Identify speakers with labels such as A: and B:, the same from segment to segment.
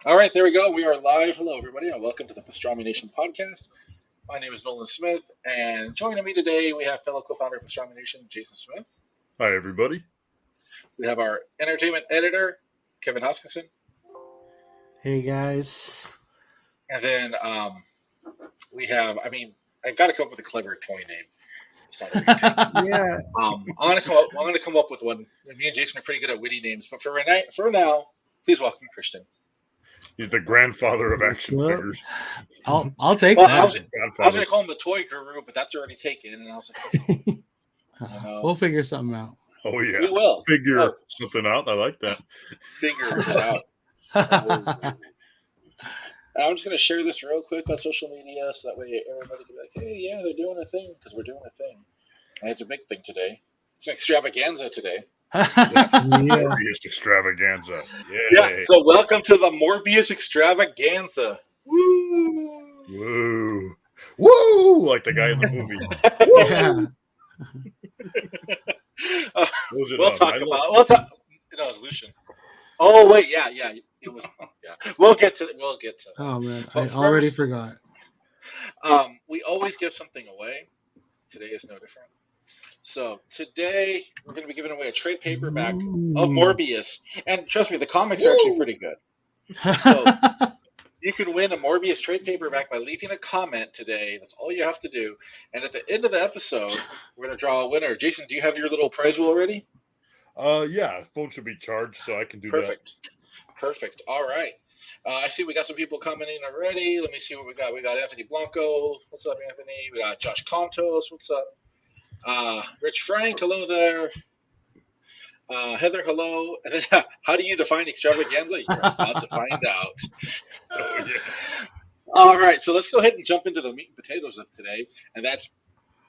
A: All right, there we go. We are live. Hello, everybody, and welcome to the Pastrami Nation Podcast. My name is Nolan Smith, and joining me today, we have fellow co-founder of Pastrami Nation, Jason Smith.
B: Hi, everybody.
A: We have our entertainment editor, Kevin Hoskinson.
C: Hey, guys.
A: And then we have, I've got to come up with a clever toy name. It's not a big thing.
C: Yeah.
A: I'm going to come up with one. Me and Jason are pretty good at witty names, but for now, please welcome Christian.
B: He's the grandfather of action figures.
D: I'll take
A: Well,
D: that.
A: I was going to call him the toy guru, but that's already taken. And I was like,
D: We'll figure something out.
B: Oh, yeah.
A: We will.
B: Figure something out. I like that.
A: Figure it out. I'm just going to share this real quick on social media so that way everybody can be like, hey, yeah, they're doing a thing because we're doing a thing. And it's a big thing today. It's an extravaganza today.
B: Morbius Extravaganza.
A: Yeah, so welcome to the Morbius Extravaganza. Woo!
B: Woo! Woo! Like the guy in the movie.
A: We'll talk about it was Lucian. Oh wait, yeah, it was. Yeah, we'll get to.
D: Oh man,
A: But
D: I
A: first,
D: already forgot.
A: We always give something away. Today is no different. So today we're going to be giving away a trade paperback of Morbius, and trust me, the comics are actually pretty good. So you can win a Morbius trade paperback by leaving a comment today. That's all you have to do. And at the end of the episode, we're going to draw a winner. Jason, do you have your little prize wheel already?
B: Yeah, phone should be charged, so I can do
A: Perfect. All right. I see we got some people commenting already. Let me see what we got. We got Anthony Blanco. What's up, Anthony? We got Josh Contos. What's up? Rich Frank, hello there. Heather, hello. And then, how do you define extravaganza? You're about to find out.
B: Oh, yeah.
A: All right, so let's go ahead and jump into the meat and potatoes of today, and that's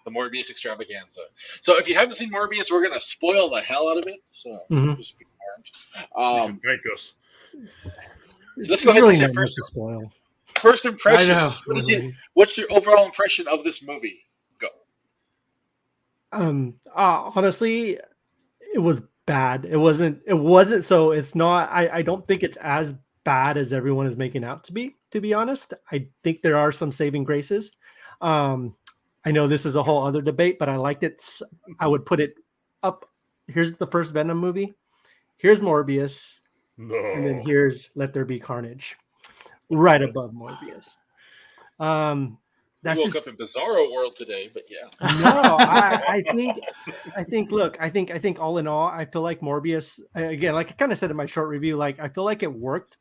A: the Morbius Extravaganza. So if you haven't seen Morbius, we're going to spoil the hell out of it. So just be warned.
B: You should thank us.
A: Let's go ahead and say first impressions. What's your overall impression of this movie? Go.
C: Honestly, it was bad. It wasn't so it's not I don't think it's as bad as everyone is making out to be honest. I think there are some saving graces. I know this is a whole other debate, but I liked it. I would put it up. Here's the first Venom movie. Here's Morbius.
B: No.
C: And then here's Let There Be Carnage. Right above Morbius.
A: That's woke up in Bizarro world today, but yeah.
C: No, I think all in all, I feel like Morbius, again, like I kind of said in my short review, like I feel like it worked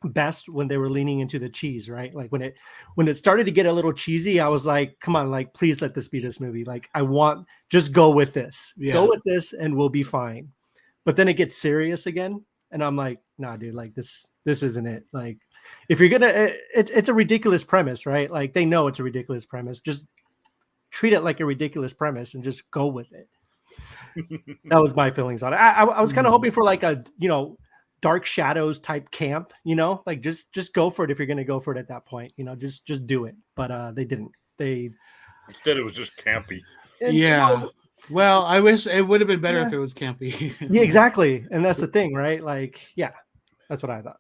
C: best when they were leaning into the cheese, right? Like when it started to get a little cheesy, I was like, come on, like please let this be this movie. Like just go with this. Yeah. Go with this and we'll be fine. But then it gets serious again. And I'm like, nah, dude, like this isn't it. Like if you're gonna, it's a ridiculous premise, right? Like they know it's a ridiculous premise. Just treat it like a ridiculous premise and just go with it. That was my feelings on it. I was kind of hoping for like a, Dark Shadows type camp, like just go for it if you're gonna go for it at that point, just do it. But they didn't.
B: Instead it was just campy.
D: Yeah. Well, I wish it would have been better if it was campy.
C: Yeah, exactly. And that's the thing, right? Like, yeah, that's what I thought.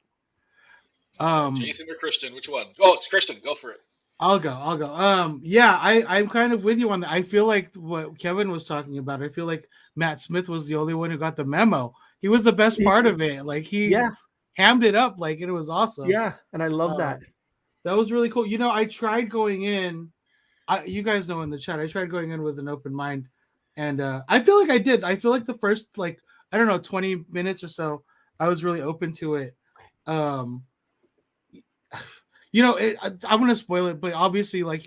A: Jason or Christian, which one? Oh, it's Christian. Go for it.
D: I'll go. Yeah, I'm kind of with you on that. I feel like what Kevin was talking about, I feel like Matt Smith was the only one who got the memo. He was the best part of it. Like he hammed it up like it was awesome.
C: Yeah, and I love that.
D: That was really cool. I tried going in. You guys know in the chat, I tried going in with an open mind. And I feel like I did. I feel like the first, 20 minutes or so, I was really open to it. I'm going to spoil it, but obviously, well,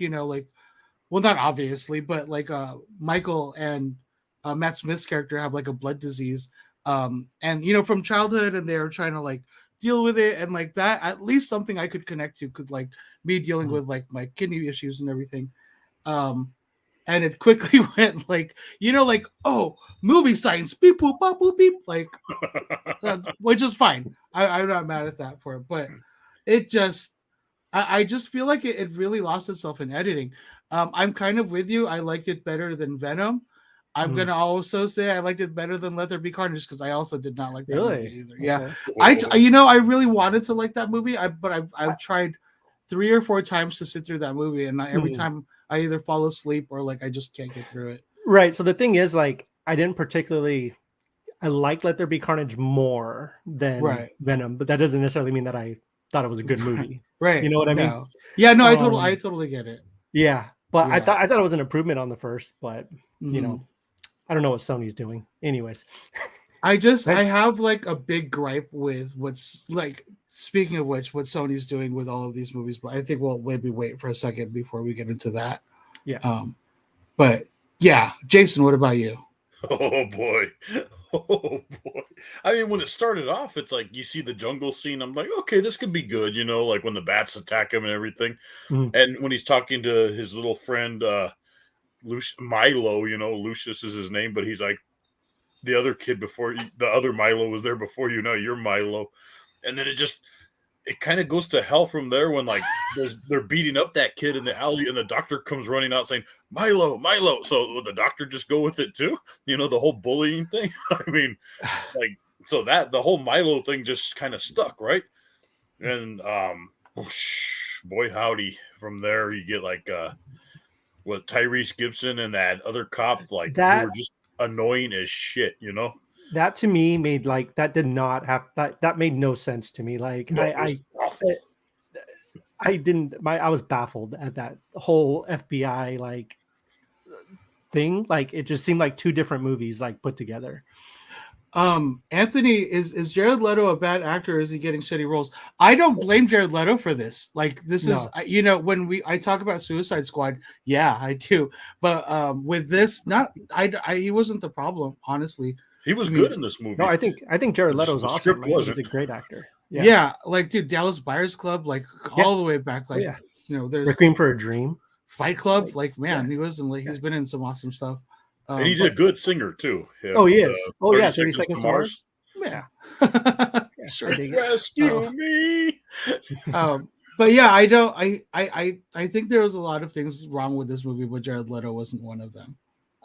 D: not obviously, but Michael and Matt Smith's character have like a blood disease. And, from childhood, and they're trying to deal with it. And that, at least something I could connect to, could me dealing with my kidney issues and everything. And it quickly went oh, movie science, beep, boop, bop, boop, beep, which is fine. I'm not mad at that for it, but it just, I just feel like it really lost itself in editing. I'm kind of with you. I liked it better than Venom. I'm gonna also say I liked it better than Let There Be Carnage because I also did not like that movie either.
C: Okay.
D: Yeah, I really wanted to like that movie. But I've tried 3 or 4 times to sit through that movie, and every time I either fall asleep or like I just can't get through it.
C: Right. So the thing is, like, I like Let There Be Carnage more than Venom, but that doesn't necessarily mean that I thought it was a good movie.
D: Right.
C: You know what I mean?
D: Yeah, no, I totally get it.
C: Yeah. But I thought it was an improvement on the first, but you know, I don't know what Sony's doing. Anyways.
D: I have like a big gripe with what's like, speaking of which, what Sony's doing with all of these movies, but I think we'll maybe wait for a second before we get into that.
C: Yeah.
D: But yeah, Jason, what about you?
B: Oh boy. I mean, when it started off, it's like you see the jungle scene. I'm like, okay, this could be good, you know, like when the bats attack him and everything. And when he's talking to his little friend, Milo, you know, Lucius is his name, but he's like, the other kid before you, the other Milo was there before you. Now you're Milo. And then it kind of goes to hell from there when like they're beating up that kid in the alley and the doctor comes running out saying, Milo. So would the doctor just go with it too? You know, the whole bullying thing. I mean, like, so that the whole Milo thing just kind of stuck, right? And boy howdy, from there you get like with Tyrese Gibson and that other cop, like they were just annoying as shit, you know.
C: That to me made like that did not have that made no sense to me. Like
B: No,
C: I was baffled at that whole FBI like thing. Like it just seemed like 2 different movies like put together.
D: Anthony, is Jared Leto a bad actor or is he getting shitty roles? I don't blame Jared Leto for this. Like this is, you know, when I talk about Suicide Squad, yeah, I do. But with this, he wasn't the problem, honestly.
B: He was good in this movie.
C: No, I think Jared Leto's awesome. Like, he's a great actor.
D: Yeah, like dude, Dallas Buyers Club, like all the way back, like you know, there's
C: Requiem for a Dream,
D: Fight Club. Like man, he wasn't like he's been in some awesome stuff.
B: And he's a good singer too.
C: Yeah, he is. 30 Seconds to Mars.
D: Yeah.
C: Sure.
B: Rescue me.
D: But yeah, I think there was a lot of things wrong with this movie, but Jared Leto wasn't one of them.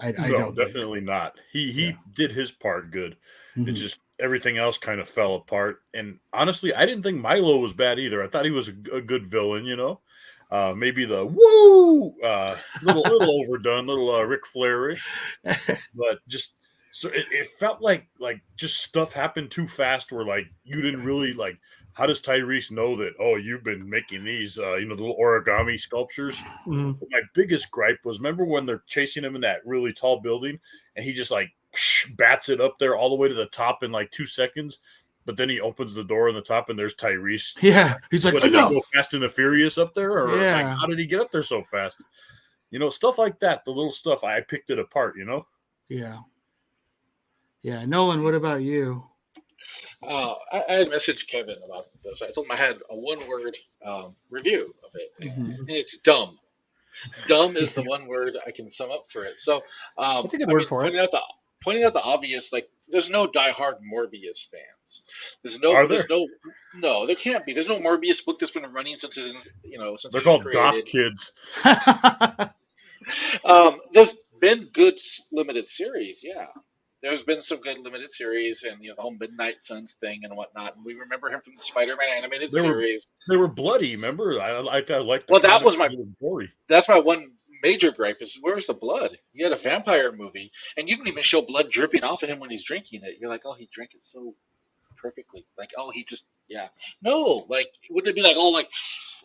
D: I don't
B: definitely not. He did his part good. It's just everything else kind of fell apart. And honestly, I didn't think Milo was bad either. I thought he was a good villain, you know. Maybe the woo little overdone, little Ric Flair-ish, but just so it felt like just stuff happened too fast. Where like you didn't really like. How does Tyrese know that? Oh, you've been making these, the little origami sculptures. My biggest gripe was remember when they're chasing him in that really tall building, and he just like bats it up there all the way to the top in like 2 seconds. But then he opens the door on the top, and there's Tyrese.
D: Yeah, he's like,
B: did he go Fast and the Furious up there, or like, how did he get up there so fast? You know, stuff like that. The little stuff, I picked it apart. You know.
D: Yeah. Nolan, what about you?
A: I had messaged Kevin about this. I told him I had a 1-word review of it, and it's dumb. Dumb is the 1 word I can sum up for it. So
C: that's a good word for it.
A: Pointing out the obvious, like there's no diehard Morbius fans. No, there can't be. There's no Morbius book that's been running since
B: they're called goth kids.
A: There's been good limited series, yeah. There's been some good limited series, and the whole Midnight Suns thing and whatnot. And we remember him from the Spider-Man animated series.
B: They were bloody. Remember, I liked.
A: Well, that was that's my one major gripe is where's the blood? You had a vampire movie, and you didn't even show blood dripping off of him when he's drinking it. You're like, oh, he drank it so perfectly. Like, oh, he just no. Like, wouldn't it be like all like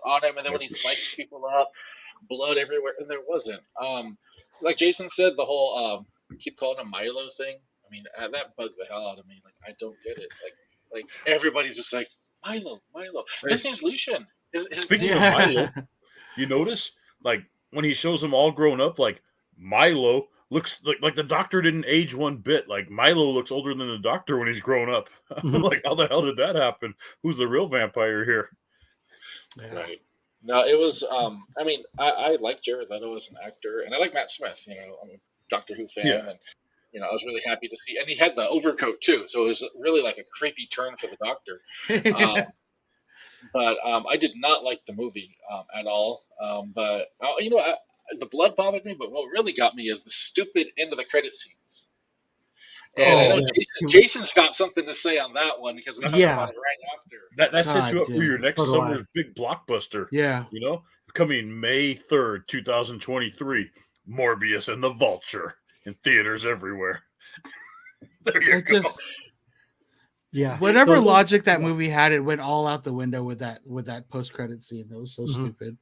A: on him, and then when he slices people up, blood everywhere, and there wasn't. Like Jason said, the whole keep calling him Milo thing. I mean, that bugged the hell out of me. Like, I don't get it. Like everybody's just like Milo. His name's Lucian.
B: Speaking of Milo, you notice like when he shows them all grown up, like Milo looks like the doctor didn't age one bit. Like Milo looks older than the doctor when he's grown up. Like, how the hell did that happen? Who's the real vampire here?
A: Yeah. Right. No, it was. I mean, I like Jared Leto as an actor, and I like Matt Smith. I'm a Doctor Who fan, and I was really happy to see. And he had the overcoat too, so it was really like a creepy turn for the Doctor. But I did not like the movie at all. But the blood bothered me, but what really got me is the stupid end of the credit scenes. And I know Jason's got something to say on that one because we talked about it right after.
B: That sets you up for your next summer's big blockbuster.
D: Yeah.
B: You know, coming May 3rd, 2023, Morbius and the Vulture in theaters everywhere. There you go.
D: Whatever logic that movie had, it went all out the window with that post-credit scene. That was so stupid.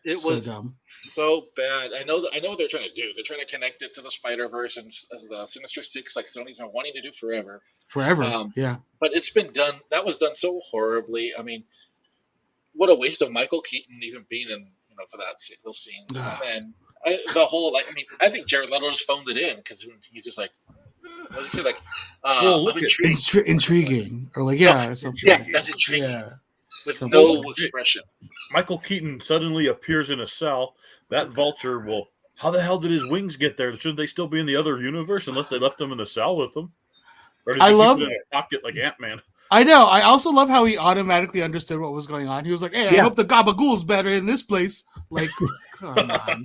A: It was dumb. So bad. I know what they're trying to do. They're trying to connect it to the Spider-Verse and the Sinister Six, like Sony's been wanting to do forever.
D: Yeah.
A: But it's been done. That was done so horribly. I mean, what a waste of Michael Keaton even being in, for those scenes. And I think Jared Leto just phoned it in because he's just like, what does he say? Like,
D: I'm intrigued. Intriguing, or like, something.
A: Yeah, that's intriguing.
D: Yeah.
A: With no expression.
B: Michael Keaton suddenly appears in a cell. That Vulture will. How the hell did his wings get there? Shouldn't they still be in the other universe unless they left them in the cell with them? Or does he keep it in a pocket like Ant-Man?
D: I know. I also love how he automatically understood what was going on. He was like, "Hey, I hope the Gabagool's better in this place." Like, come on,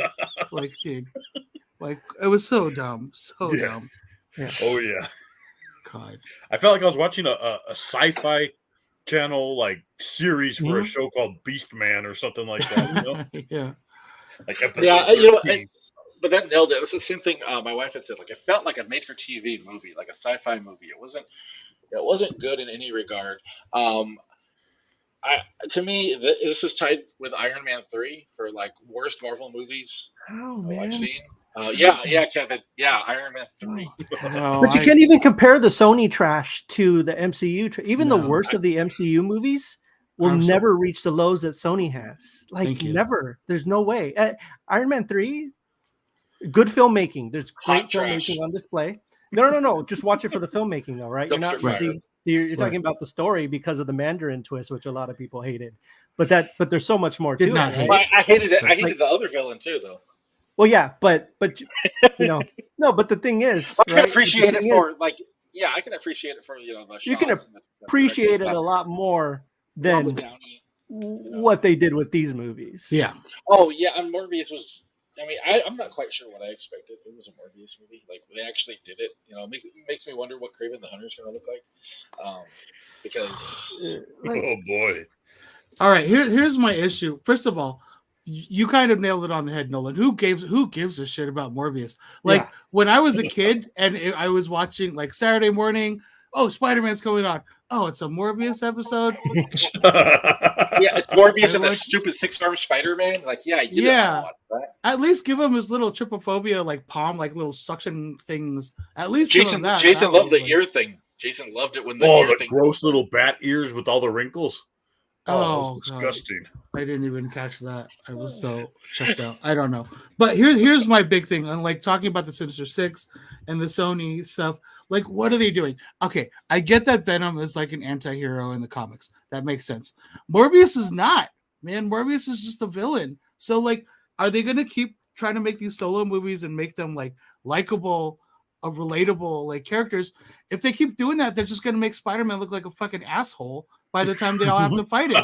D: like, dude, like it was so dumb, dumb.
C: Yeah.
B: Oh yeah.
D: God,
B: I felt like I was watching a sci-fi channel like series for a show called Beast Man or something like that.
D: Yeah.
B: Like episode.
A: But that nailed it. It's the same thing my wife had said. Like, it felt like a made-for-TV movie, like a sci-fi movie. It wasn't good in any regard. To me, this is tied with Iron Man 3 for like worst Marvel movies I've seen. Kevin. Yeah, Iron Man 3.
C: But you can't even compare the Sony trash to the MCU. Even the worst of the MCU movies will never reach the lows that Sony has. Like, never. There's no way. Iron Man 3, good filmmaking. There's great filmmaking on display. No. Just watch it for the filmmaking, though, right? You're talking about the story because of the Mandarin twist, which a lot of people hated. But there's so much more to it.
A: Right? I hated it. I hated the other villain too, though.
C: Well, yeah, but no. But the thing is,
A: I can appreciate it for I can appreciate it for the
C: you can appreciate it a lot more than what they did with these movies.
D: Yeah.
A: Oh yeah, and Morbius was. I mean, I'm not quite sure what I expected. It was a Morbius movie. Like, they actually did it. It makes me wonder what Kraven the Hunter is going to look like. Because
B: oh boy.
D: All right, here's my issue. First of all, you kind of nailed it on the head, Nolan. Who gives a shit about Morbius? Like, when I was a kid and I was watching like Saturday morning, Spider-Man's coming on. Oh, it's a Morbius episode.
A: It's Morbius and that stupid 6-armed Spider-Man. Like, you don't want that.
D: At least give him his little trypophobia, like palm, like little suction things. At least
A: Jason loved the ear thing. Jason loved it when
B: the gross little bat ears with all the wrinkles. Oh, disgusting.
D: I didn't even catch that. I was so checked out. I don't know. But here's my big thing. And like talking about the Sinister Six and the Sony stuff, like, what are they doing? Okay, I get that Venom is like an anti-hero in the comics. That makes sense. Morbius is not. Man, Morbius is just a villain. So, like, are they going to keep trying to make these solo movies and make them, like, likable, relatable, like, characters? If they keep doing that, they're just going to make Spider-Man look like a fucking asshole by the time they all have to fight him.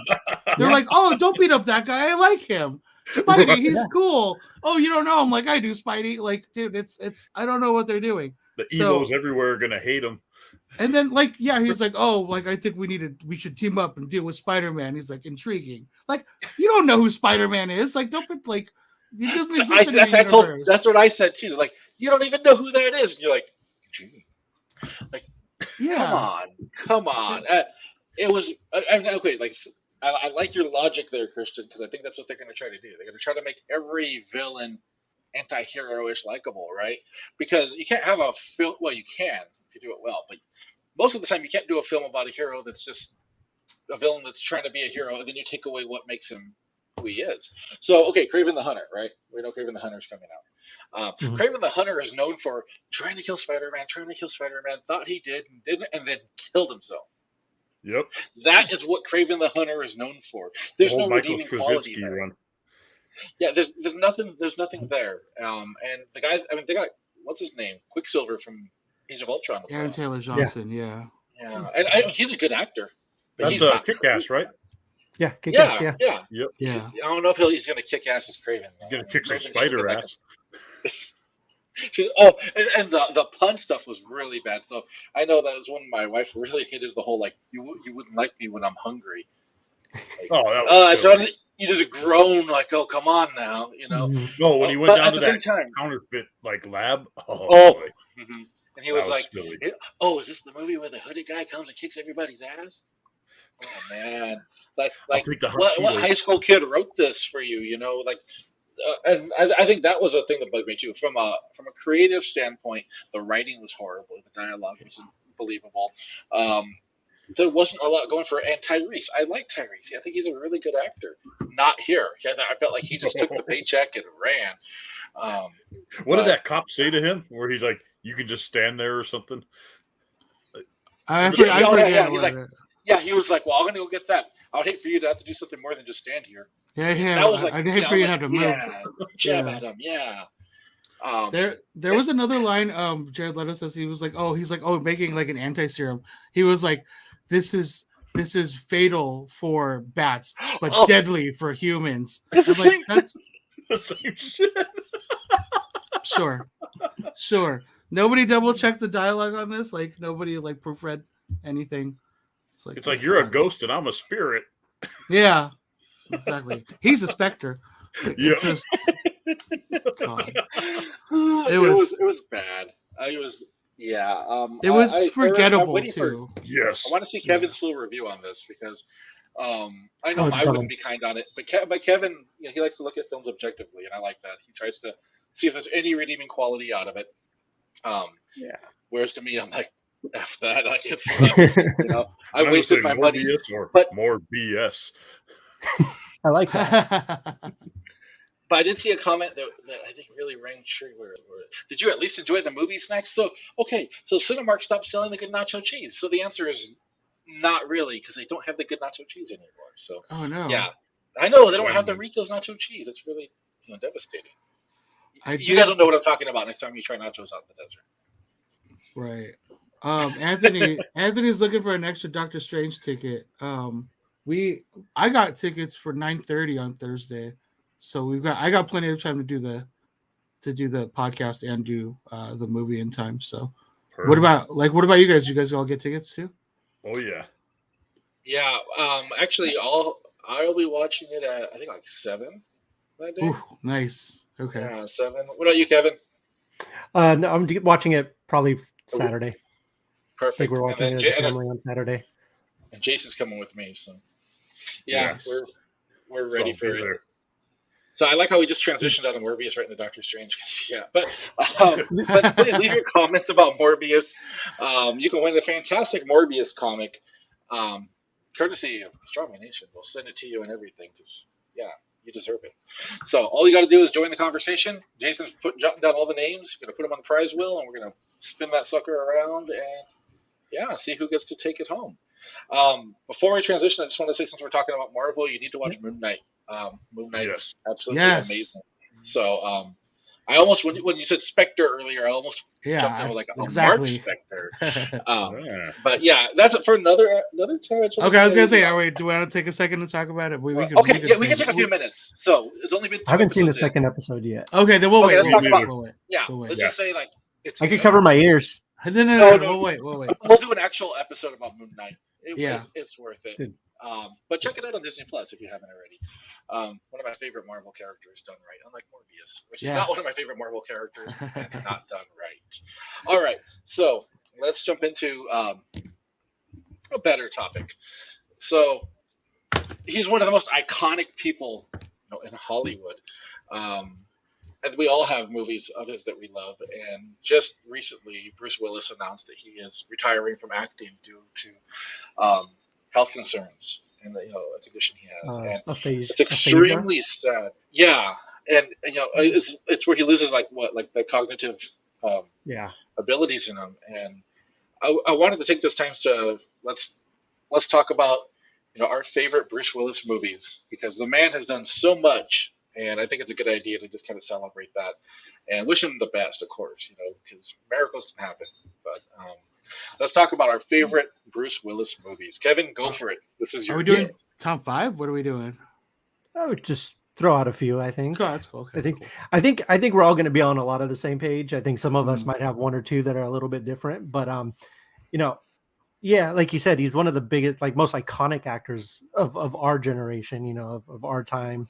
D: They're like, oh, don't beat up that guy. I like him. Spidey, he's cool. Oh, you don't know him like I do, Spidey. Like, dude, it's I don't know what they're doing.
B: The emos everywhere are gonna hate him.
D: And then, like, he's like, oh, like, I think we should team up and deal with Spider-Man. He's like, intriguing. Like, you don't know who Spider-Man is. Like, don't put, like, he doesn't exist.
A: That's what I said too. Like, you don't even know who that is. And you're like, gee. Like, come on. It was. I mean, okay. Like, I like your logic there, Christian, because I think that's what they're going to try to do. They're going to try to make every villain anti-hero-ish likable, right? Because you can't have a film. Well, you can if you do it well, but most of the time you can't do a film about a hero that's just a villain that's trying to be a hero, and then you take away what makes him who he is. So, okay, Kraven the Hunter, right? We know Kraven the Hunter is coming out. Kraven the Hunter is known for trying to kill Spider-Man, thought he did and didn't, and then killed himself.
B: Yep.
A: That is what Kraven the Hunter is known for. There's no redeeming quality there. Run. Yeah, there's nothing there. And the guy, I mean, they got, what's his name? Quicksilver from Age of Ultron.
D: Aaron Taylor Johnson, yeah.
A: And he's a good actor.
B: That's Kick-Ass, right?
C: Yeah, Kick-Ass,
A: Yeah,
C: yeah.
A: yeah.
D: Yeah.
A: I don't know if he's going to kick ass as Craven.
B: He's gonna
A: I mean,
B: kick some
A: Craven
B: spider
A: should've been
B: ass.
A: Oh, and the pun stuff was really bad. So I know that was when my wife really hated the whole like you wouldn't like me when I'm hungry. Like,
B: Oh, that was
A: so
B: silly.
A: you just groan like, oh come on now, you know.
C: Mhm.
B: No, when he went
A: But
B: down
A: at
B: to
A: the
B: that
A: same time,
B: counterfeit like lab. Oh,
A: oh,
B: boy,
A: mhm. And he
B: that
A: was
B: was
A: like,
B: silly.
A: oh, is this the movie where the hooded guy comes and kicks everybody's ass? Oh man,
B: I'll
A: like
B: take the hot
A: what
B: Cheetos.
A: high school kid wrote this for you? You know, like. And I think that was a thing that bugged me too. From a creative standpoint, the writing was horrible. The dialogue was unbelievable. There wasn't a lot going for. And Tyrese, I like Tyrese. I think he's a really good actor. Not here. I felt like he just took the paycheck and ran.
B: What did
A: but-
B: that cop say to him? Where he's like, "You can just stand there" or something.
D: I
A: Yeah,
D: forget.
A: he's like, yeah, he was like, well, I'm gonna go get that. I would hate for you to have to do something more than just stand here.
D: yeah.
A: That was like,
D: I'd hate for you to have to move.
A: yeah, jab
D: Yeah.
A: at him, yeah.
D: There was another line. Jared Leto says he's like, making like an anti-serum. He was like, this is fatal for bats, but
A: Oh.
D: deadly for humans.
A: It's the
D: I'm like,
A: same-
D: that's
B: The same shit.
D: sure. Nobody double checked the dialogue on this. Like nobody like proofread anything.
B: It's like you're a ghost and I'm a spirit.
D: Yeah, exactly. He's a specter.
B: Yeah.
D: Just God.
A: It was bad. It was
D: It was
A: I'm
D: forgettable
A: waiting
D: too.
B: Yes.
A: I want to see Kevin's full review on this because I know
C: it's
A: I
C: coming.
A: wouldn't be kind on it, but Kevin, he likes to look at films objectively, and I like that. He tries to see if there's any redeeming quality out of it.
C: Yeah.
A: Whereas to me, I'm like, F that. Like it's I
B: I'm
A: wasted
B: saying
A: my money.
B: Morbius or
A: but-
B: more BS.
C: I like that.
A: But I did see a comment that I think really rang true. Where did you at least enjoy the movie snacks? So Cinemark stopped selling the good nacho cheese. So the answer is not really because they don't have the good nacho cheese anymore. So
D: Oh no.
A: yeah, I know they don't have the Rico's nacho cheese. It's really devastating. You guys don't know what I'm talking about next time you try nachos out in the desert.
D: Right. Anthony's looking for an extra Doctor Strange ticket. I got tickets for 9:30 on Thursday, so I got plenty of time to do the podcast and do the movie in time. So what about you guys? You guys all get tickets too?
B: Oh yeah.
A: Yeah. Actually, I'll be watching it at I think like 7 that day.
D: Ooh, nice. Okay.
A: Yeah, 7. What about you, Kevin?
C: No, I'm watching it probably Saturday. I
A: Perfect.
C: think we're watching
A: And
C: it
A: then
C: as a family on Saturday.
A: and Jason's coming with me, so yeah,
D: Nice.
A: we're ready
B: So
A: for
B: be
A: it.
B: there.
A: So I like how we just transitioned out of Morbius right into Doctor Strange. Yeah, but please leave your comments about Morbius. You can win the fantastic Morbius comic, courtesy of Pastrami Nation. We'll send it to you and everything. 'Cause, yeah, you deserve it. So all you got to do is join the conversation. Jason's jotting down all the names. We're gonna put them on the prize wheel, and we're gonna spin that sucker around and see who gets to take it home. Before we transition, I just want to say, since we're talking about Marvel, you need to watch Moon Knight. Moon Knight's absolutely
D: Yes.
A: amazing. So I almost when you said Spectre earlier, I almost jumped
D: Yeah,
A: in with like a
D: exactly.
A: Mark Spectre.
B: Yeah.
A: But yeah, that's it for another time.
D: Okay, I was gonna say, wait, do we want to take a second to talk about it? We can
A: take a few minutes. So it's only been 2
C: I haven't seen the
A: episodes in.
C: second episode yet.
D: Okay, then we'll
A: Okay,
D: wait.
A: let's talk about-
D: We'll wait.
A: Yeah,
D: We'll wait.
A: let's just say like it's.
C: I could cover my ears.
D: No,
A: No,
D: we'll wait.
A: We'll do an actual episode about Moon Knight. It's worth it.
C: Good.
A: But check it out on Disney Plus if you haven't already. One of my favorite Marvel characters done right, unlike Morbius, which is not
D: Yes.
A: one of my favorite Marvel characters, and not done right. All right, so let's jump into a better topic. So he's one of the most iconic people in Hollywood. And we all have movies of his that we love. And just recently, Bruce Willis announced that he is retiring from acting due to health concerns and a condition he has. And it's extremely sad. Yeah, and it's where he loses the cognitive abilities in him. And I wanted to take this time to let's talk about our favorite Bruce Willis movies, because the man has done so much. And I think it's a good idea to just kind of celebrate that and wish him the best, of course, because miracles can happen. But let's talk about our favorite Bruce Willis movies. Kevin, go for it. This is your
D: Top 5? What are we doing?
C: I would just throw out a few. I think.
D: Oh, that's cool. Okay,
C: I think we're all going to be on a lot of the same page. I think some of us might have one or two that are a little bit different, but you know, yeah, like you said, he's one of the biggest, like most iconic actors of our generation. You know, of our time.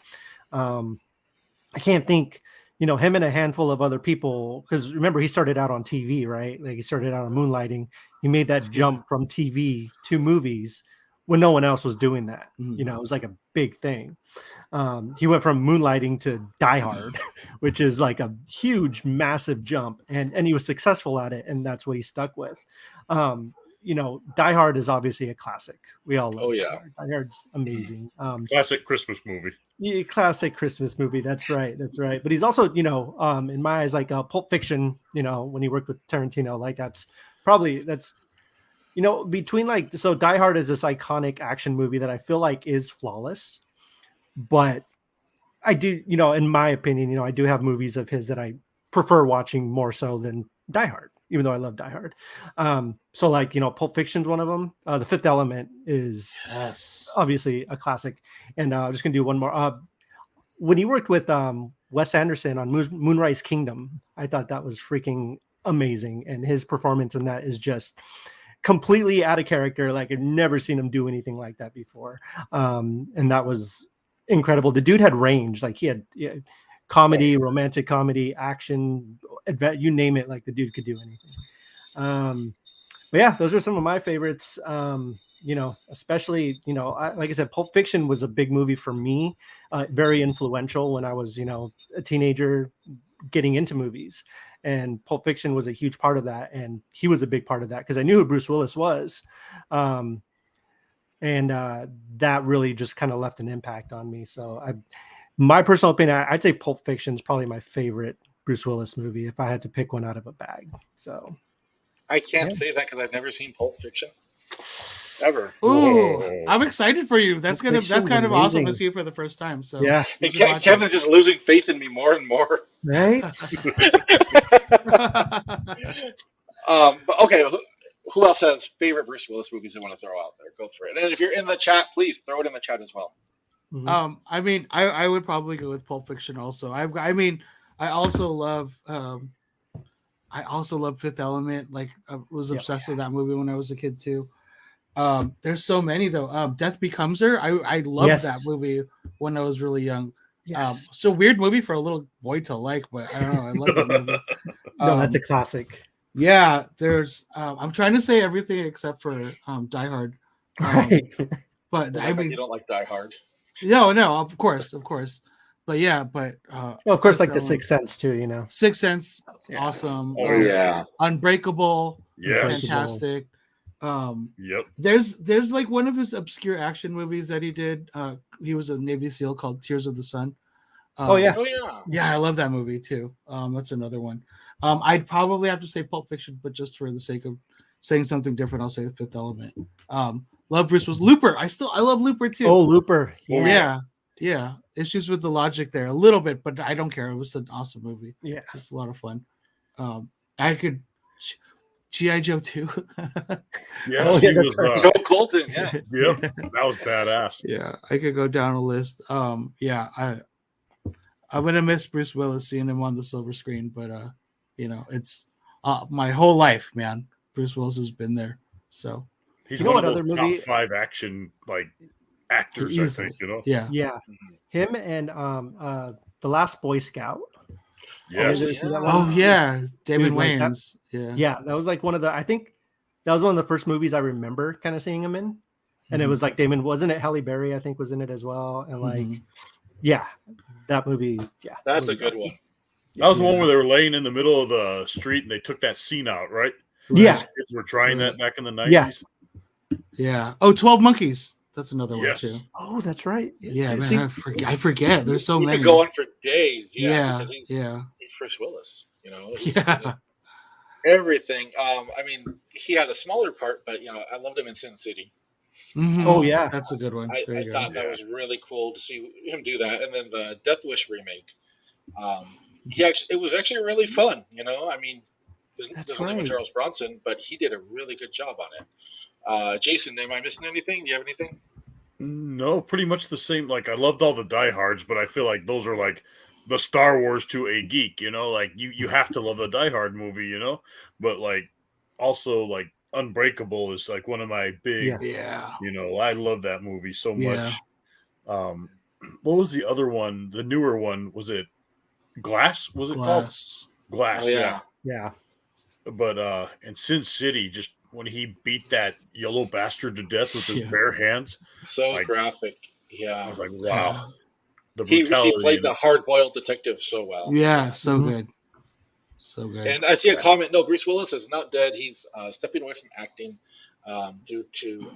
C: I can't think. You know, him and a handful of other people, because remember, he started out on TV, right? Like he started out on Moonlighting. He made that jump from TV to movies when no one else was doing that. You know, it was like a big thing. He went from Moonlighting to Die Hard, which is like a huge, massive jump. And he was successful at it. And that's what he stuck with. You know, Die Hard is obviously a classic. We all love Die Hard. Die Hard's amazing.
B: Classic Christmas movie.
C: Yeah, classic Christmas movie. That's right. But he's also, you know, in my eyes, like Pulp Fiction, you know, when he worked with Tarantino, like that's, you know, between like, so Die Hard is this iconic action movie that I feel like is flawless, but I do, you know, in my opinion, you know, I do have movies of his that I prefer watching more so than Die Hard, even though I love Die Hard. So like, you know, Pulp Fiction's one of them. The Fifth Element is obviously a classic. And I'm just going to do one more. When he worked with Wes Anderson on Moonrise Kingdom, I thought that was freaking amazing. And his performance in that is just completely out of character. Like I've never seen him do anything like that before. And that was incredible. The dude had range. Like he had comedy, romantic comedy, action, you name it. Like the dude could do anything. But yeah, those are some of my favorites. You know, especially, you know, like I said, Pulp Fiction was a big movie for me, very influential when I was, you know, a teenager getting into movies. And Pulp Fiction was a huge part of that. And he was a big part of that because I knew who Bruce Willis was. And that really just kind of left an impact on me. So my personal opinion, I'd say Pulp Fiction is probably my favorite Bruce Willis movie if I had to pick one out of a bag. So
A: I can't say that because I've never seen Pulp Fiction ever.
D: Ooh, I'm excited for you. That's kind of awesome to see it for the first time. So
C: yeah,
A: Kevin's just losing faith in me more and more.
C: Right.
A: But okay, who else has favorite Bruce Willis movies they want to throw out there? Go for it. And if you're in the chat, please throw it in the chat as well.
D: I mean, I would probably go with Pulp Fiction also. I also love Fifth Element. Like I was obsessed with that movie when I was a kid too. There's so many though. Death Becomes Her. I loved that movie when I was really young.
C: Yes.
D: So weird movie for a little boy to like, but I don't know. I love that movie.
C: No, that's a classic.
D: Yeah, there's. I'm trying to say everything except for Die Hard.
C: Right.
D: But I mean,
A: you don't like Die Hard.
D: No, of course. But yeah, well,
C: of course, like the Sixth Sense too, you know.
D: Sixth Sense, awesome.
A: Oh yeah,
D: Unbreakable,
B: yes,
D: fantastic.
B: Yep.
D: There's like one of his obscure action movies that he did. He was a Navy SEAL called Tears of the Sun. Yeah, I love that movie too. That's another one. I'd probably have to say Pulp Fiction, but just for the sake of saying something different, I'll say The Fifth Element. Love Bruce was Looper. I love Looper too.
C: Oh, Looper.
D: Yeah. Issues with the logic there a little bit, but I don't care. It was an awesome movie.
C: Yeah,
D: it's just a lot of fun. I could G.I. Joe 2.
B: Yeah,
A: Joe Colton. Yeah,
B: yep, that was badass.
D: Yeah, I could go down a list. I'm gonna miss Bruce Willis seeing him on the silver screen, but you know, it's my whole life, man. Bruce Willis has been there, so.
B: He's one of those top 5 action like actors, I think. You know.
D: Yeah.
C: Him and The Last Boy Scout.
B: Yes.
D: David Wayans.
C: Yeah, that was like one of the. I think that was one of the first movies I remember kind of seeing him in, and it was like Damon. Wasn't it Halle Berry? I think was in it as well, and like, that movie. Yeah,
A: that's a good one.
B: That was the one where they were laying in the middle of the street and they took that scene out, right?
C: Yeah,
B: kids were trying that back in the 90s.
D: Yeah. Oh, 12 Monkeys. That's another one too.
C: Oh, that's right.
D: Yeah, man, I forget. There's so many.
A: Could go on for days.
D: Yeah.
A: He's Bruce Willis. You know. Everything. I mean, he had a smaller part, but you know, I loved him in Sin City.
D: Mm-hmm. Oh yeah, that's a good one.
A: I thought that was really cool to see him do that, and then the Death Wish remake. It was actually really fun. You know, I mean, there's only one Charles Bronson, but he did a really good job on it. Jason, am I missing anything? Do you have anything?
B: No, pretty much the same. Like, I loved all the diehards, but I feel like those are like the Star Wars to a geek, you know? Like, you have to love the Die Hard movie, you know? But, like, also, like, Unbreakable is, like, one of my big,
D: Yeah.
B: you know, I love that movie so
D: Yeah.
B: much. What was the other one? The newer one? Was it Glass? Was it called? Glass,
A: Oh, yeah.
C: Yeah.
B: But in Sin City, just when he beat that yellow bastard to death with his bare hands,
A: So
B: like,
A: graphic.
B: I
A: Yeah.
B: was like, wow. The
A: He
B: brutality.
A: played the hard-boiled detective so well.
D: Yeah, so good. So good.
A: And I see a comment. No, Bruce Willis is not dead. He's stepping away from acting due to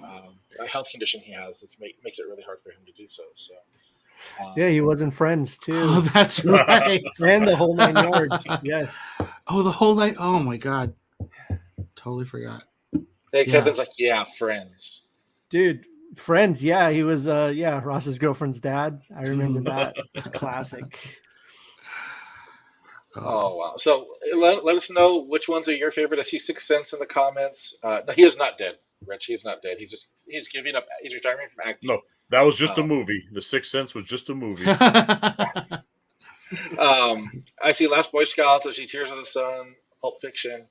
A: a health condition he has. It makes it really hard for him to do so. So.
C: Yeah, he was in Friends too.
D: Oh, that's right.
C: And the whole 9 yards. Yes.
D: Oh, the whole night. Oh my God. Totally forgot.
A: Hey,
D: Yeah.
A: Kevin's like, yeah, Friends.
C: Dude, Friends. Yeah, he was Ross's girlfriend's dad. I remember that. It's classic.
A: Oh, wow. So let us know which ones are your favorite. I see Sixth Sense in the comments. No, he is not dead, Rich. He's not dead. He's giving up. He's retiring from acting.
B: No, that was just a movie. The Sixth Sense was just a movie.
A: I see Last Boy Scouts. I see Tears of the Sun, Pulp Fiction.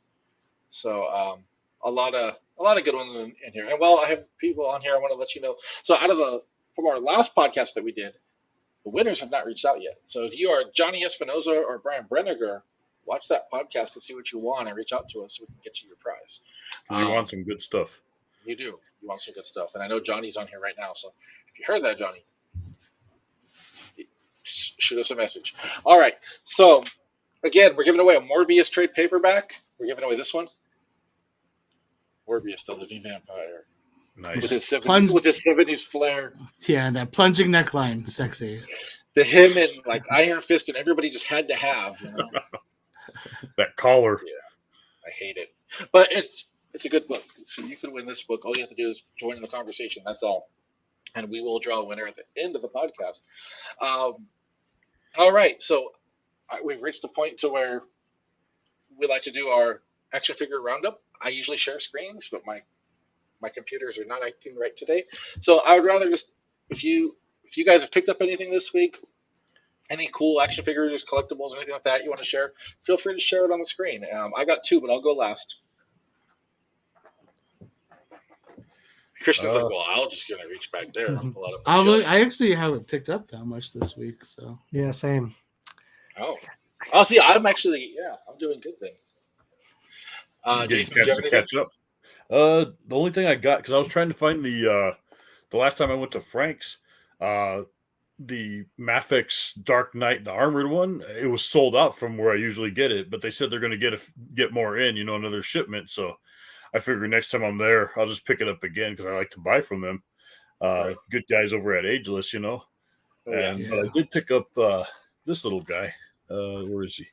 A: So a lot of good ones in here. And while I have people on here, I want to let you know. So from our last podcast that we did, the winners have not reached out yet. So if you are Johnny Espinoza or Brian Brenniger, watch that podcast to see what you want and reach out to us so we can get you your prize.
B: You want some good stuff.
A: You do. You want some good stuff. And I know Johnny's on here right now. So if you heard that, Johnny, shoot us a message. All right. So, again, we're giving away a Morbius trade paperback. We're giving away this one. Morbius, the living vampire.
B: Nice.
A: With his 70s flair.
D: Yeah, that plunging neckline. Sexy.
A: The him and like Iron Fist and everybody just had to have, you know.
B: That collar.
A: Yeah. I hate it. But it's a good book. So you can win this book. All you have to do is join in the conversation. That's all. And we will draw a winner at the end of the podcast. All right. So we've reached the point to where we like to do our action figure roundup. I usually share screens, but my computers are not acting right today. So I would rather just, if you guys have picked up anything this week, any cool action figures, collectibles, anything like that you want to share, feel free to share it on the screen. I got 2, but I'll go last. Christian's like, well, I'll just gonna reach back there and pull out.
D: I actually haven't picked up that much this week, so
C: Yeah, same.
A: Oh, see, I'm doing good then.
B: Getting
A: Jason,
B: to catch up. The only thing I got, because I was trying to find the last time I went to Frank's, the Mafex Dark Knight, the armored one, it was sold out from where I usually get it, but they said they're going to get more in, you know, another shipment. So I figure next time I'm there, I'll just pick it up again because I like to buy from them. Good guys over at Ageless, you know. But I did pick up this little guy. Where is he?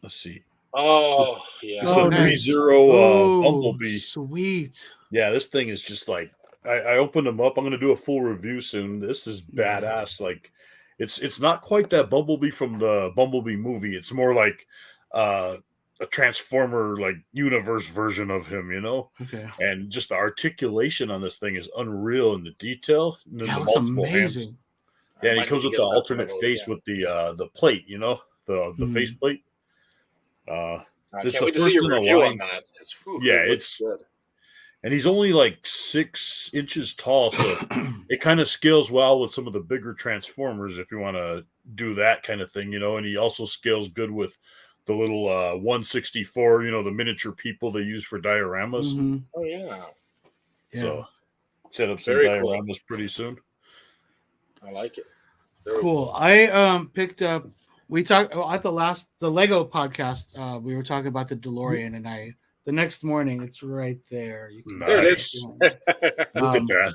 B: Let's see.
A: Oh, yeah.
B: This one,
D: nice.
B: 3-0 Bumblebee.
D: Sweet.
B: Yeah, this thing is just like, I opened them up. I'm going to do a full review soon. This is badass. Like, it's not quite that Bumblebee from the Bumblebee movie. It's more like a Transformer like universe version of him, you know.
D: Okay.
B: And just the articulation on this thing is unreal, in the detail. And
D: Yeah,
B: the
D: that's
B: multiple
D: amazing.
B: hands. Yeah, and he comes with the alternate face with the plate, you know, the face plate.
A: I
B: This
A: can't
B: is
A: wait
B: the
A: to see
B: first
A: your
B: in a
A: review
B: line.
A: on that.
B: It's
A: good.
B: And he's only like 6 inches tall, so it kind of scales well with some of the bigger Transformers if you want to do that kind of thing, you know. And he also scales good with the little 164, you know, the miniature people they use for dioramas.
D: Mm-hmm.
A: Oh, yeah.
B: So set up some
A: Very
B: dioramas pretty soon.
A: I like it.
D: Cool. I picked up. We talked at the Lego podcast. We were talking about the DeLorean, and the next morning it's right there. You can
A: There it is.
B: Look at that.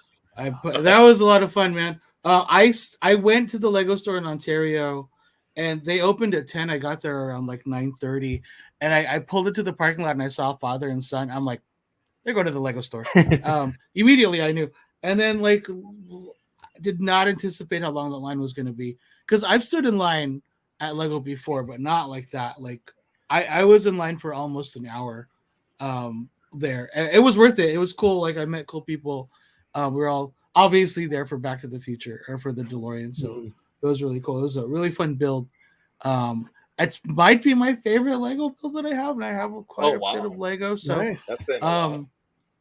D: That was a lot of fun, man. I went to the Lego store in Ontario, and they opened at 10. I got there around like 9:30, and I pulled it to the parking lot, and I saw father and son. I'm like, they're going to the Lego store. Immediately I knew, and then like did not anticipate how long the line was going to be, because I've stood in line at Lego before, but not like that. Like I was in line for almost an hour there. And it was worth it. It was cool. Like I met cool people. We were all obviously there for Back to the Future or for the DeLorean. So it was really cool. It was a really fun build. It might be my favorite Lego build that I have, and I have quite a bit of Lego. So
C: Nice.
A: That's been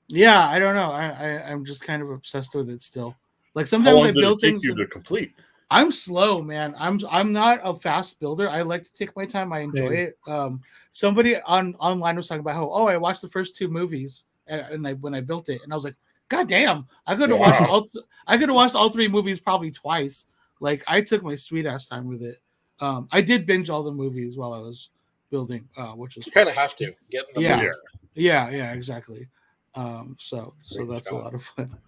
D: yeah, I don't know. I'm just kind of obsessed with it still. Like
B: How
D: sometimes
B: long
D: I
B: did it
D: build
B: take
D: things.
B: you to complete?
D: I'm slow, man. I'm not a fast builder. I like to take my time. I enjoy it. Somebody online was talking about how I watched the first 2 movies when I built it, and I was like, God damn, I could have watched all 3 movies probably twice. Like I took my sweet ass time with it. I did binge all the movies while I was building, which was
A: you kind of have to get in the mood.
D: yeah, exactly. So that's a lot of fun.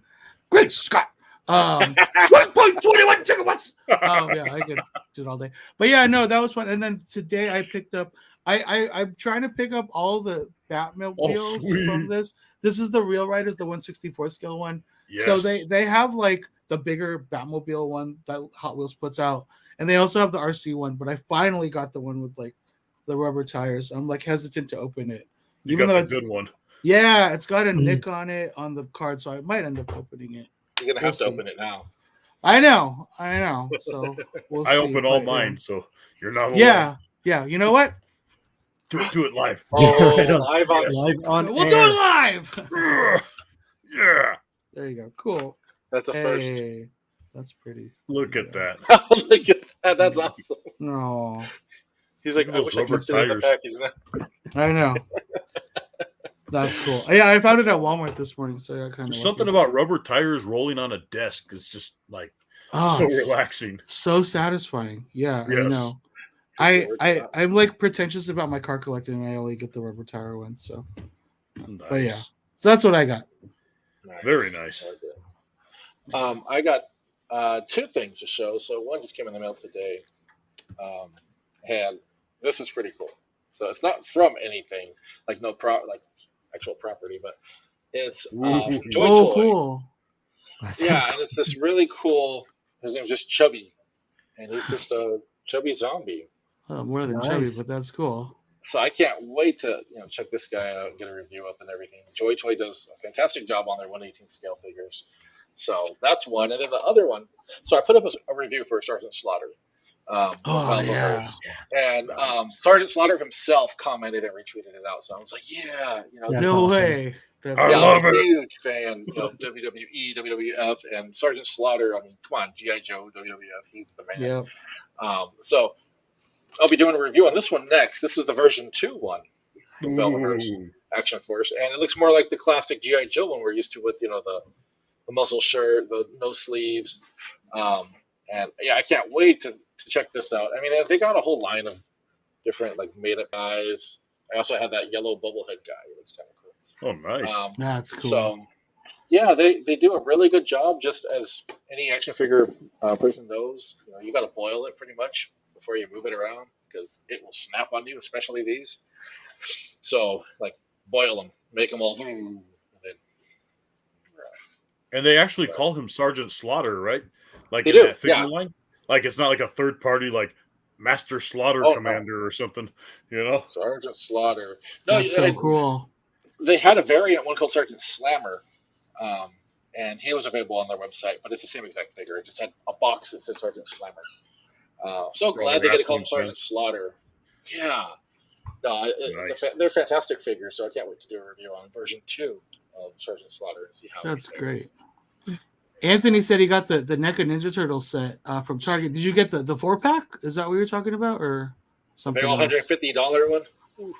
D: Great Scott. 1.21 gigawatts. Yeah, I could do it all day. But yeah, no, that was fun. And then today I picked up. I'm trying to pick up all the Batmobiles from this. This is the Real Riders, the 1/64 scale one.
B: Yes.
D: So they have like the bigger Batmobile one that Hot Wheels puts out, and they also have the RC one. But I finally got the one with like the rubber tires. I'm like hesitant to open it,
B: even though it's a good one.
D: Yeah, it's got a nick on it on the card, so I might end up opening it.
A: You're gonna have to open it now.
D: I know. So we'll
B: I
D: see.
B: open all mine, so you're not alone.
D: Yeah. You know what?
B: Do it live.
A: Live on
D: We'll do it live.
B: Yeah.
D: There you go. Cool.
A: That's a
D: first. That's pretty.
B: Look at that.
A: Look at that. That's awesome.
D: No.
A: He's like, I wish I kept it in the package.
D: I know. That's cool. Yeah, I found it at Walmart this morning, so I kind of
B: something about rubber tires rolling on a desk is just like so relaxing,
D: so satisfying. Yeah,
B: yes.
D: I know. I'm like pretentious about my car collecting. I only get the rubber tire ones, so.
B: Nice.
D: But yeah, so that's what I got.
B: Very nice.
A: I got 2 things to show. So one just came in the mail today, and this is pretty cool. So it's not from anything like actual property, but it's from Joy Toy.
D: Cool.
A: Yeah, and it's this really cool. His name's just Chubby, and he's just a chubby zombie.
D: Oh, more than chubby, but that's cool.
A: So I can't wait to check this guy out and get a review up and everything. Joy Toy does a fantastic job on their 1/18 scale figures. So that's one, and then the other one. So I put up a review for Sergeant Slaughter. And Sergeant Slaughter himself commented and retweeted it out. So I was like,
D: no way.
B: I love
A: I'm a
B: it.
A: huge fan of WWE, WWF, and Sergeant Slaughter. I mean, come on, G.I. Joe, WWF, he's the man.
D: Yeah.
A: So I'll be doing a review on this one next. This is the version 2 one, the Bellamers Action Force, and it looks more like the classic G.I. Joe one we're used to with the muzzle shirt, the no sleeves, and yeah, I can't wait to check this out. I mean, they got a whole line of different like made up guys. I also had that yellow bubblehead guy. It looks kind of cool.
B: Oh, nice.
D: That's cool.
A: So, yeah, they do a really good job. Just as any action figure person knows, you got to boil it pretty much before you move it around because it will snap on you, especially these. So, like, boil them, make them all.
B: And they actually call him Sergeant Slaughter, right? Like
A: in
B: that figure line. Like it's not like a third party, like Master Slaughter Commander or something,
A: Sergeant Slaughter. No,
D: that's so cool.
A: They had a variant one called Sergeant Slammer, and he was available on their website, but it's the same exact figure. It just had a box that said Sergeant Slammer. So glad they get to call him Sergeant Slaughter. Yeah. No, they're fantastic figures, so I can't wait to do a review on version 2 of Sergeant Slaughter and see how.
D: That's great. Anthony said he got the NECA Ninja Turtle set from Target. Did you get the 4-pack? Is that what you're talking about, or something?
A: The $150 one.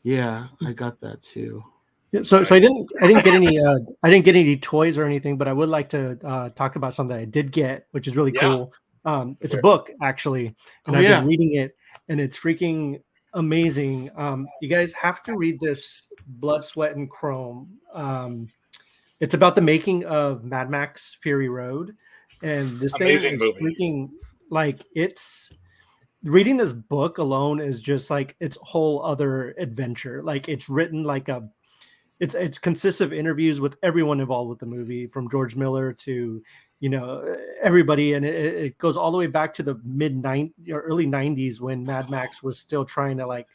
D: Yeah, I got that too.
C: Yeah, so I didn't get any toys or anything, but I would like to talk about something I did get, which is really cool. It's a book actually, and I've been reading it, and it's freaking amazing. You guys have to read this, Blood, Sweat, and Chrome. It's about the making of Mad Max Fury Road, and this
A: amazing
C: thing is freaking it's reading this book alone is just like its whole other adventure. Like it's written like it consists of interviews with everyone involved with the movie, from George Miller to everybody, and it goes all the way back to the early 90s when Mad Max was still trying to like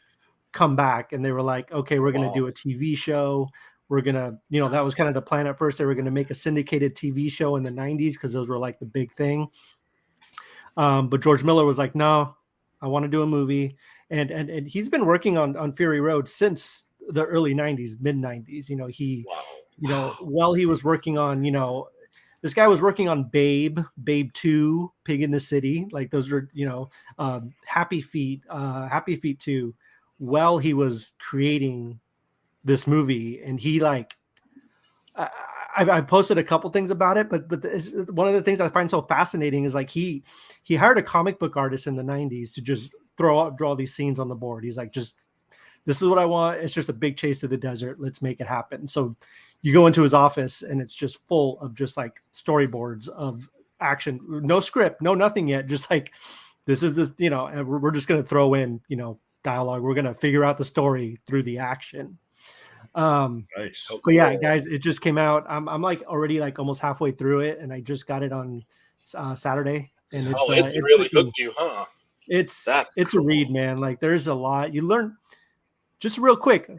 C: come back, and they were like, okay, we're going to do a TV show. were gonna, that was kind of the plan at first. They were gonna make a syndicated TV show in the 90s because those were like the big thing. But George Miller was like, no, I want to do a movie. And he's been working on Fury Road since the early 90s, mid 90s. While he was working on, this guy was working on Babe 2, Pig in the City. Like those were, Happy Feet 2, while he was creating this movie. And he I posted a couple things about it, but one of the things I find so fascinating is like he hired a comic book artist in the 90s to just draw these scenes on the board. He's like, this is what I want. It's just a big chase through the desert. Let's make it happen. So you go into his office and it's just full of just like storyboards of action, no script, no nothing yet. Just like, this is the, and we're just going to throw in, dialogue. We're going to figure out the story through the action.
B: Nice.
C: But yeah, guys, it just came out. I'm like already like almost halfway through it, and I just got it on Saturday. And
A: it's really hooked you, huh?
C: It's a read, man. Like there's a lot you learn. Just real quick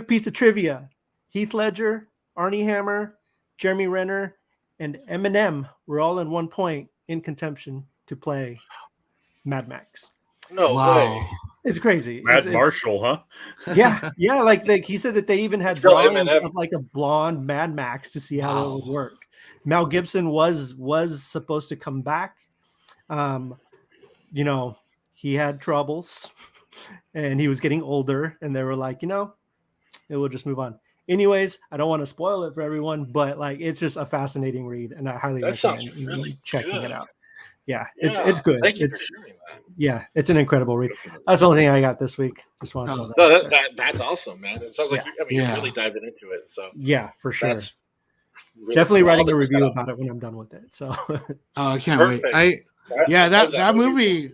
C: piece of trivia: Heath Ledger, Arnie Hammer, Jeremy Renner, and Eminem were all in one point in contention to play Mad Max.
A: No way.
C: It's crazy.
B: Marshall, huh?
C: Yeah. Like he said that they even had drawings of like a blonde Mad Max to see how it would work. Mel Gibson was supposed to come back. He had troubles, and he was getting older, and they were like, we'll just move on. Anyways, I don't want to spoil it for everyone, but like it's just a fascinating read, and I highly recommend
A: really
C: checking
A: good.
C: it out. Yeah, it's good.
A: Thank you for sharing that.
C: Yeah, it's an incredible read. That's the only thing I got this week. Just want to know that.
A: No, that's awesome, man. It sounds like you're really diving into it. So
C: yeah, for sure.
A: That's really
C: definitely
A: cool.
C: writing a review about it when I'm done with it. So
D: I can't wait. That movie,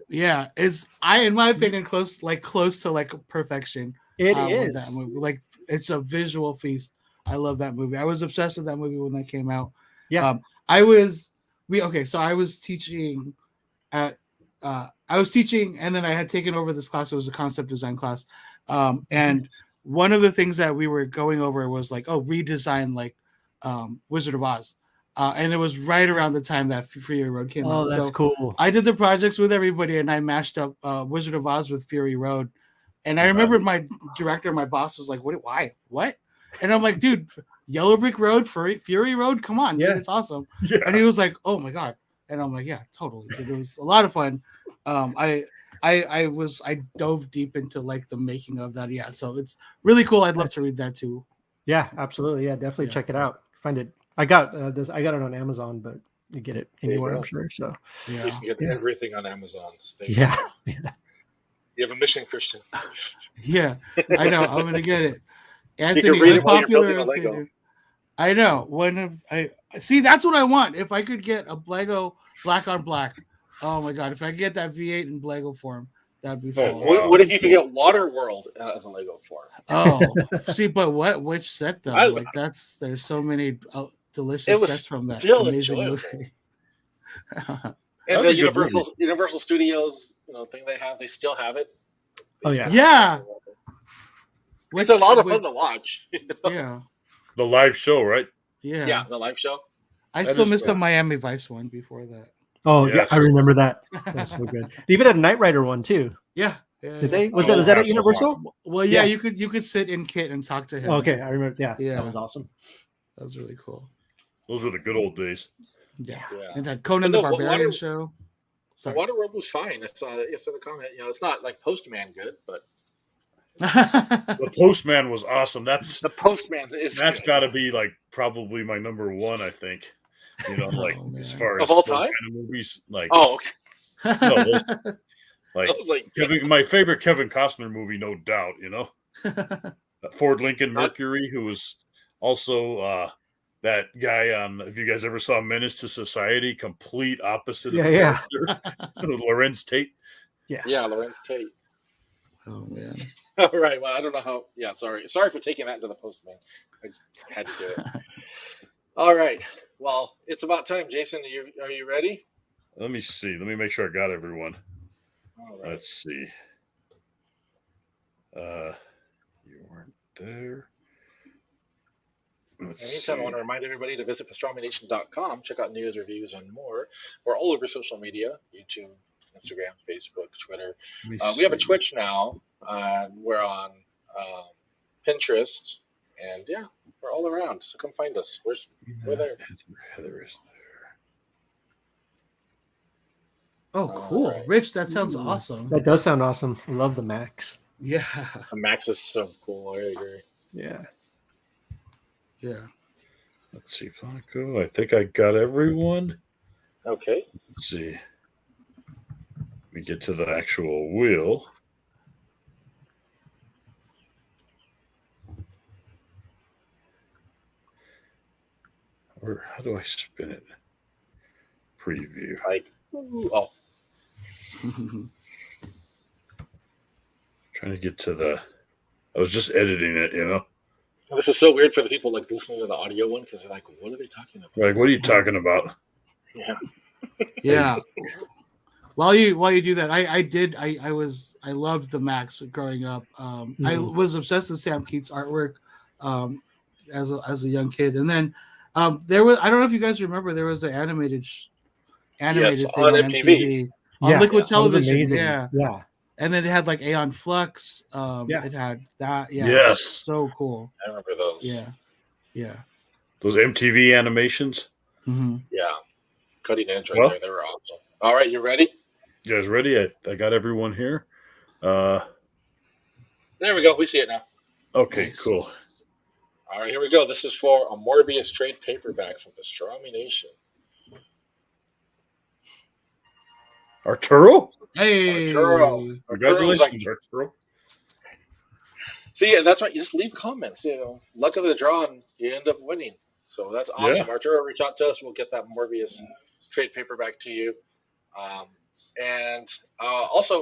D: is in my opinion close to like perfection.
C: It is
D: that movie. Like it's a visual feast. I love that movie. I was obsessed with that movie when that came out.
C: Yeah.
D: So I was teaching and then I had taken over this class. It was a concept design class. And one of the things that we were going over was like, redesign like Wizard of Oz. And it was right around the time that Fury Road came out.
C: Oh, that's cool.
D: I did the projects with everybody and I mashed up Wizard of Oz with Fury Road. And I remember my director, my boss was like, why? What? And I'm like, dude, Yellow Brick Road, Fury Road, come on, dude, it's awesome. Yeah. And he was like, oh my God. And I'm like, yeah, totally. It was a lot of fun. I dove deep into like the making of that. Yeah. So it's really cool. I'd love to read that too.
C: Yeah, absolutely. Yeah, definitely check it out. Find it. I got it on Amazon, but you get it anywhere, I'm sure. So
A: you can get everything on Amazon.
C: Yeah.
A: You have a mission, Christian.
D: Yeah, I know. I'm gonna get it. Anthony,
A: you can read it while you're building a Lego.
D: I know. That's what I want. If I could get a Lego black on black. Oh my God! If I could get that V8 in Lego form, that'd be so awesome.
A: What if you could get Waterworld as a Lego form?
D: Oh, see, but which set though? There's so many delicious sets from that amazing movie.
A: And the Universal Studios, thing they still have it.
D: Yeah.
A: It's a lot of fun to watch.
D: Yeah.
B: The live show, right?
D: Yeah.
A: Yeah, the live show.
D: I still missed the Miami Vice one before that.
C: Oh yes. Yeah, I remember that. That's so good. They even had a Knight Rider one too.
D: Yeah.
C: Did they? Was that at Universal?
D: Well, yeah, you could sit in Kit and talk to him.
C: Okay, I remember. Yeah, that was awesome.
D: That was really cool.
B: Those were the good old days.
D: Yeah. And that Conan the Barbarian show.
A: Waterworld was fine. I saw the comment. It's not like Postman good, but
B: the Postman was awesome. That's got to be like probably my number one. I think. As far as
A: all
B: those
A: time?
B: kind of movies, like
A: okay.
B: My favorite Kevin Costner movie, no doubt. Ford Lincoln Mercury, who was also that guy on. If you guys ever saw Menace to Society, complete opposite of the character, Lorenz Tate.
A: Yeah, Lorenz Tate.
D: Oh man.
A: All right. Well, I don't know how. Yeah, sorry for taking that to the Postman. I just had to do it. All right. Well, it's about time. Jason, are you ready?
B: Let me see. Let me make sure I got everyone.
A: All right.
B: Let's see. You weren't there.
A: Anytime, I want to remind everybody to visit pastramination.com, check out news, reviews, and more. We're all over social media, YouTube, Instagram, Facebook, Twitter. We have a Twitch now. We're on Pinterest. And yeah, we're all around. So come find us. We're there.
B: Heather is there.
D: Oh, cool. Right. Rich, that sounds awesome.
C: That does sound awesome. I love the Max.
D: Yeah.
A: The Max is so cool. I agree.
C: Yeah.
D: Yeah.
B: Let's see, Blanco. I think I got everyone.
A: Okay.
B: Let's see. We get to the actual wheel. How do I spin it? Preview. Trying to get to the. I was just editing it, you know.
A: This is so weird for the people like listening to the audio one because they're like, "What are they talking about?"
B: Like, what are you talking about?
A: Yeah.
D: Yeah. While you do that, I loved the Max growing up. I was obsessed with Sam Keith's artwork as a young kid, and then there was, I don't know if you guys remember, there was an animated thing on MTV. On Liquid Television.
C: Yeah.
D: And then it had like Aeon Flux. It had that. Yeah.
B: Yes.
D: So cool.
A: I remember those.
D: Yeah. Yeah.
B: Those MTV animations.
D: Mm-hmm.
A: Yeah. Cutting edge right there. They were awesome. All right, you ready?
B: You guys ready? I got everyone here.
A: There we go. We see it now.
B: Okay,
D: nice.
B: Cool.
A: All right, here we go. This is for a Morbius trade paperback from Pastrami Nation.
B: Arturo?
D: Hey.
A: Arturo.
B: Congratulations, Arturo.
A: See, that's right. You just leave comments. You know, luck of the draw, and you end up winning. So that's awesome. Yeah. Arturo, reach out to us. We'll get that Morbius trade paperback to you. Also,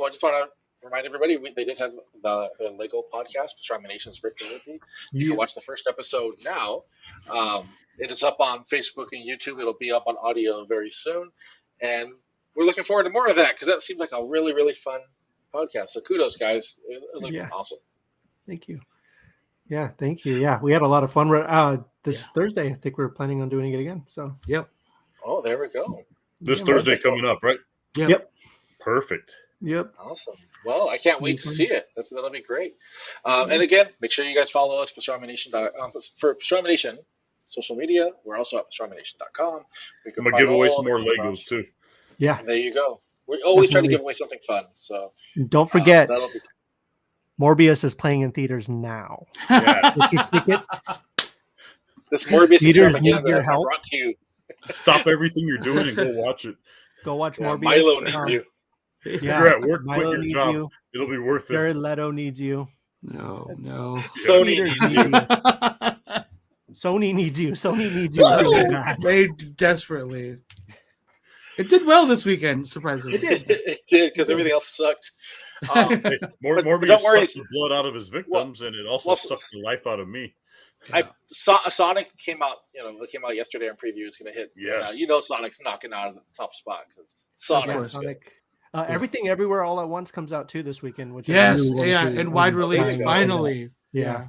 A: I just want to remind everybody, they did have the Lego podcast, Pastrami Nation's Rick and Lippy. You can watch the first episode now. It is up on Facebook and YouTube. It'll be up on audio very soon. And we're looking forward to more of that because that seems like a really, really fun podcast. So kudos, guys. It looked awesome.
C: Thank you. Yeah, thank you. Yeah, we had a lot of fun. This Thursday, I think we're planning on doing it again. So,
D: yep.
A: Oh, there we go.
B: This Thursday coming up, right?
D: Yep.
B: Perfect.
C: Yep.
A: Awesome. Well, I can't wait to see it. That'll be great. And again, make sure you guys follow us, Pastrami Nation. For Pastrami Nation social media, we're also at pastramination.com.
B: I'm going to give away some more Legos, too.
C: Yeah.
A: And there you go. We always try to give away something fun. So
C: don't forget, Morbius is playing in theaters now.
B: Yeah.
C: Get your tickets.
A: This Morbius
C: theaters need your help.
A: Brought to you.
B: Stop everything you're doing and go watch it.
C: Go watch Morbius.
A: Milo needs you.
B: If you're at work, quit your job.
C: You.
B: It'll be worth it.
C: Jared Leto needs you.
D: No.
A: Sony needs you.
C: Sony needs you. Sony needs you.
D: They desperately. It did well this weekend, surprisingly.
A: It did because everything else sucked.
B: Morbius sucked the blood out of his victims, and it also sucked the life out of me.
A: I saw Sonic came out. It came out yesterday on preview. It's going to hit.
B: Yes.
A: Sonic's knocking out of the top spot because Sonic.
C: Everything Everywhere All at Once comes out too this weekend. Which
D: and wide release finally.
C: Yeah.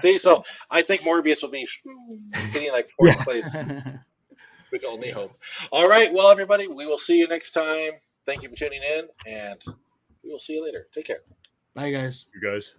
A: See, so I think Morbius will be getting like fourth place. We can only hope. All right, well, everybody, we will see you next time. Thank you for tuning in, and we will see you later. Take care.
D: Bye, guys.
B: You guys.